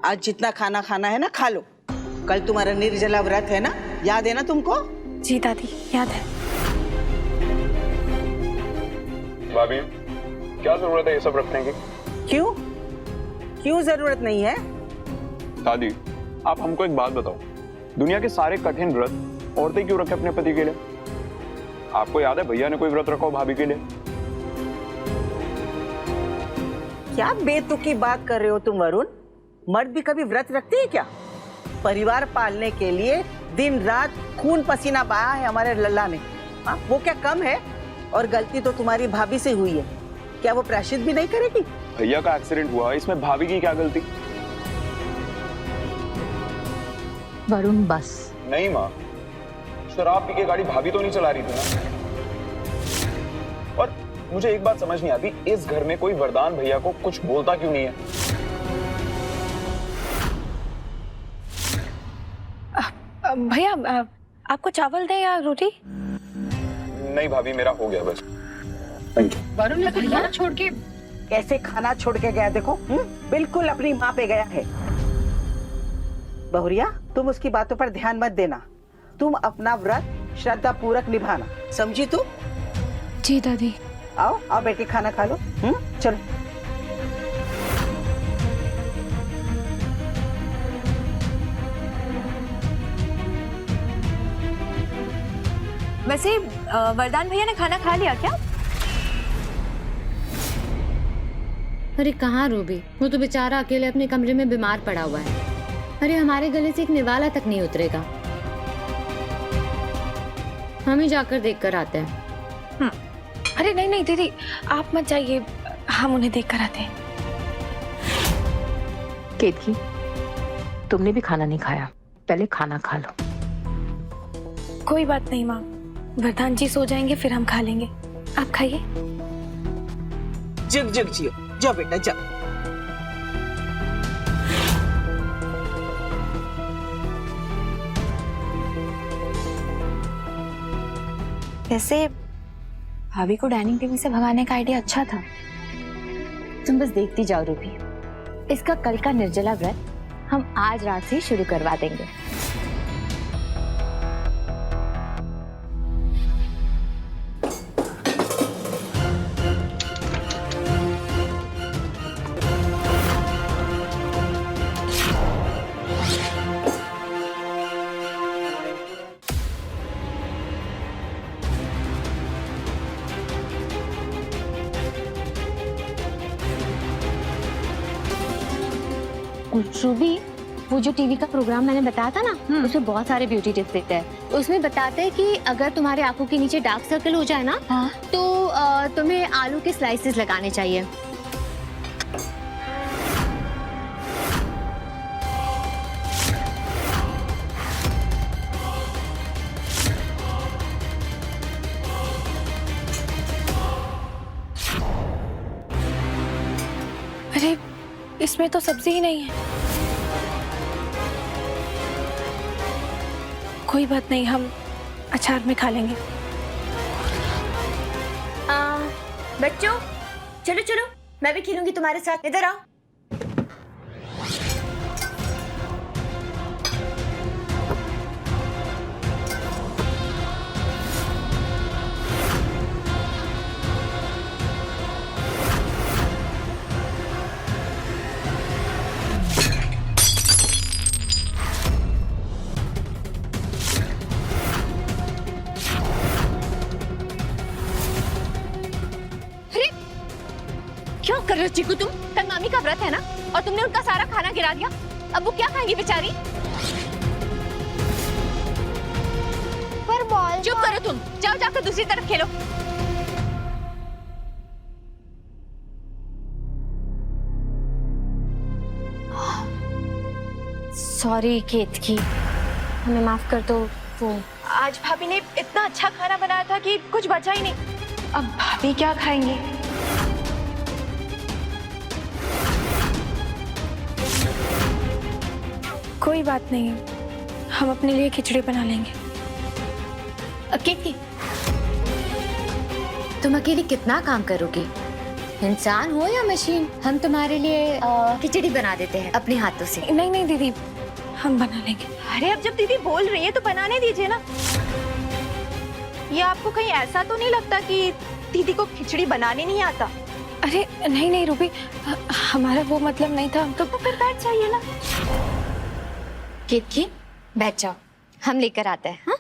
आज जितना खाना खाना है ना खा लो। कल तुम्हारा निर्जला व्रत है ना, याद है ना तुमको? जी दादी, याद है। भाभी, क्या जरूरत है ये सब रखने की? क्यों क्यों जरूरत नहीं है? दादी, आप हमको एक बात बताओ, दुनिया के सारे कठिन व्रत औरतें क्यों रखे अपने पति के लिए? आपको याद है भैया ने कोई व्रत रखा हो भाभी के लिए? क्या बेतुकी बात कर रहे हो तुम वरुण? मर्द भी कभी व्रत रखते हैं क्या? परिवार पालने के लिए दिन रात खून पसीना बहा है हमारे लल्ला ने। हाँ, वो क्या कम है? और गलती तो तुम्हारी भाभी से हुई है, क्या वो प्रायश्चित भी नहीं करेगी? भैया का एक्सीडेंट हुआ, इसमें भाभी की क्या गलती? वरुण बस। नहीं माँ, शराब पी के गाड़ी भाभी तो नहीं चला रही थी ना। और मुझे एक बात समझ नहीं आती, इस घर में कोई वरदान भैया को कुछ बोलता क्यों नहीं है? भैया आपको चावल दें या रोटी? नहीं भाभी, मेरा हो गया बस। वरुण ने खाना छोड़ के कैसे खाना छोड़ के गया देखो। बिल्कुल अपनी माँ पे गया है। बहुरिया, तुम उसकी बातों पर ध्यान मत देना, तुम अपना व्रत श्रद्धा पूर्वक निभाना, समझी तू? जी दादी। आओ आओ बैठ के खाना खा लो। चलो। वैसे वरदान भैया ने खाना खा लिया क्या? अरे कहाँ रूबी, वो तो बेचारा अकेले अपने कमरे में बीमार पड़ा हुआ है। अरे हमारे गले से एक निवाला तक नहीं उतरेगा। हम ही जाकर देख कर आते हैं। अरे नहीं नहीं दीदी, आप मत जाइए, हम उन्हें देख कर आते हैं। केतकी, तुमने भी खाना नहीं खाया, पहले खाना खा लो। कोई बात नहीं माँ, वरदान जी सो जाएंगे फिर हम खा लेंगे, आप खाइए। जग जग जियो, जाओ बेटा जाओ। वैसे भाभी को डाइनिंग टेबल से भगाने का आइडिया अच्छा था। तुम बस देखती जाओ रूबी, इसका कल का निर्जला व्रत हम आज रात से शुरू करवा देंगे। रूबी, वो जो टीवी का प्रोग्राम मैंने बताया था ना, उसमें बहुत सारे ब्यूटी टिप्स देते हैं। उसमें बताते हैं कि अगर तुम्हारे आंखों के नीचे डार्क सर्कल हो जाए ना, तो तुम्हें आलू के स्लाइसेस लगाने चाहिए। अरे इसमें तो सब्जी ही नहीं है। कोई बात नहीं, हम अचार में खा लेंगे। बच्चों चलो चलो, मैं भी खेलूंगी तुम्हारे साथ, इधर आओ। क्या कर रहे हो चीकू तुम? कल मामी का व्रत है ना, और तुमने उनका सारा खाना गिरा दिया। अब वो क्या खाएंगी बेचारी? पर बॉल। चुप करो तुम, जाओ जाकर दूसरी तरफ खेलो। सॉरी केतकी, हमें माफ कर दो। वो आज भाभी ने इतना अच्छा खाना बनाया था कि कुछ बचा ही नहीं। अब भाभी क्या खाएंगी? कोई बात नहीं, हम अपने लिए खिचड़ी बना लेंगे। केतकी, तुम अकेली कितना काम करोगी? इंसान हो या मशीन, हम तुम्हारे लिए खिचड़ी बना देते हैं अपने हाथों से। नहीं नहीं दीदी, हम बना लेंगे। अरे अब जब दीदी बोल रही है तो बनाने दीजिए ना। ये आपको कहीं ऐसा तो नहीं लगता कि दीदी को खिचड़ी बनाने नहीं आता? अरे नहीं नहीं रूबी, हमारा वो मतलब नहीं था। हम तो फिर बैठ जाइए ना। केतकी बैठ जाओ, हम लेकर आते हैं। हाँ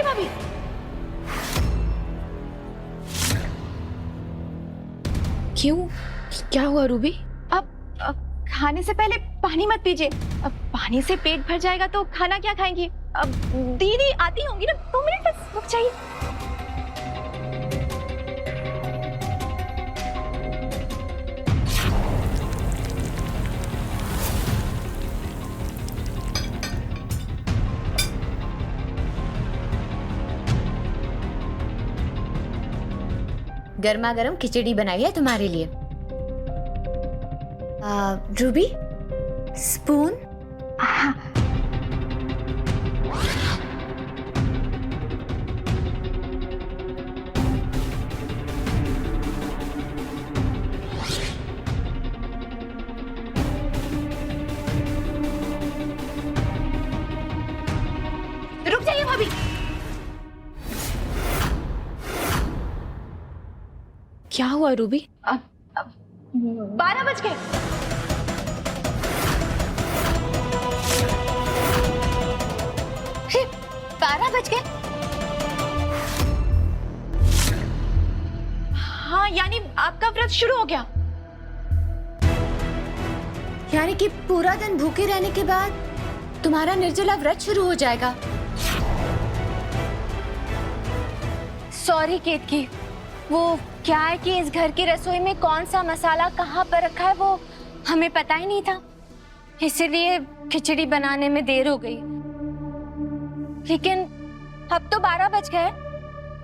भाभी, क्यों, क्या हुआ रूबी? अब खाने से पहले पानी मत पीजिए। अब पानी से पेट भर जाएगा तो खाना क्या खाएंगी? अब दीदी आती होंगी ना, 2 मिनट बस रुक जाइए। गर्मा गर्म खिचड़ी बनाई है तुम्हारे लिए। Ruby, spoon. रुक जाइए भाभी। क्या हुआ रूबी? 12 बज गए। हे, 12 बज गए? हाँ, यानी आपका व्रत शुरू हो गया। यानी कि पूरा दिन भूखे रहने के बाद तुम्हारा निर्जला व्रत शुरू हो जाएगा। सॉरी केतकी, वो क्या है कि इस घर की रसोई में कौन सा मसाला कहाँ पर रखा है वो हमें पता ही नहीं था, इसीलिए खिचड़ी बनाने में देर हो गई। लेकिन अब तो 12 बज गए,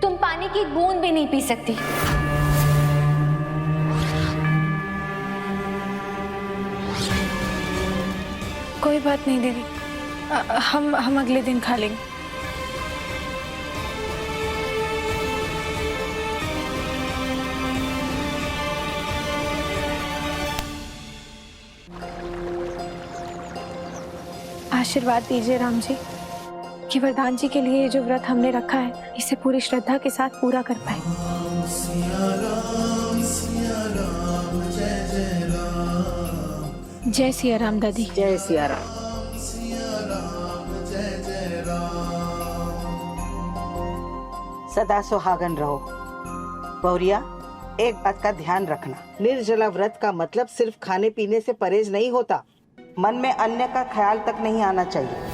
तुम पानी की बूंद भी नहीं पी सकती। कोई बात नहीं दीदी, हम अगले दिन खा लेंगे। आशीर्वाद दीजिए राम जी कि वरदान जी के लिए जो व्रत हमने रखा है इसे पूरी श्रद्धा के साथ पूरा कर पाए। जय सिया राम दादी। जय सिया राम। सदा सुहागन रहो। बहुरिया, एक बात का ध्यान रखना, निर्जला व्रत का मतलब सिर्फ खाने पीने से परहेज नहीं होता, मन में अन्य का ख्याल तक नहीं आना चाहिए।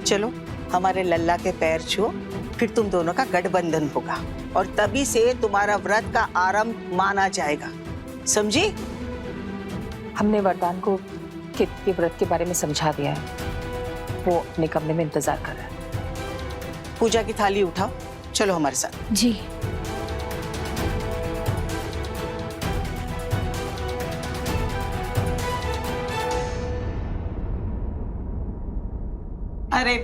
चलो हमारे लल्ला के पैर छुओ, फिर तुम दोनों का गठबंधन होगा और तभी से तुम्हारा व्रत का आरंभ माना जाएगा, समझी? हमने वरदान को के व्रत के बारे में समझा दिया है, वो अपने कमरे में इंतजार कर रहा है। पूजा की थाली उठाओ, चलो हमारे साथ। जी। अरे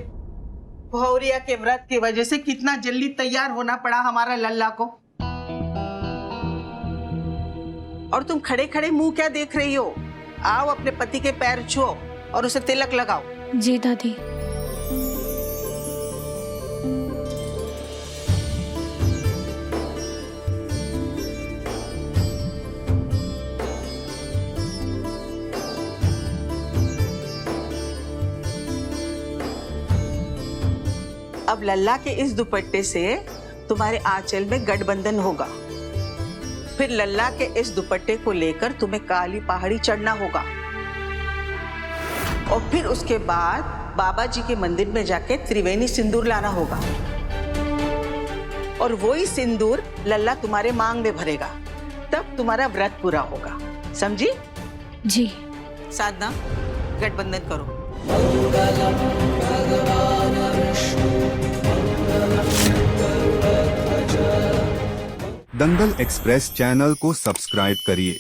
भौरिया के व्रत की वजह से कितना जल्दी तैयार होना पड़ा हमारा लल्ला को। और तुम खड़े खड़े मुंह क्या देख रही हो? आओ अपने पति के पैर छुओ और उसे तिलक लगाओ। जी दादी। अब लल्ला के इस दुपट्टे से तुम्हारे आंचल में गठबंधन होगा। फिर लल्ला के इस दुपट्टे को लेकर तुम्हें काली पहाड़ी चढ़ना होगा और फिर उसके बाद बाबा जी के मंदिर में जाके त्रिवेणी सिंदूर लाना होगा और वही सिंदूर लल्ला तुम्हारे मांग में भरेगा, तब तुम्हारा व्रत पूरा होगा। समझी? जी। साधना, गठबंधन करो। दंगल एक्सप्रेस चैनल को सब्सक्राइब करिए।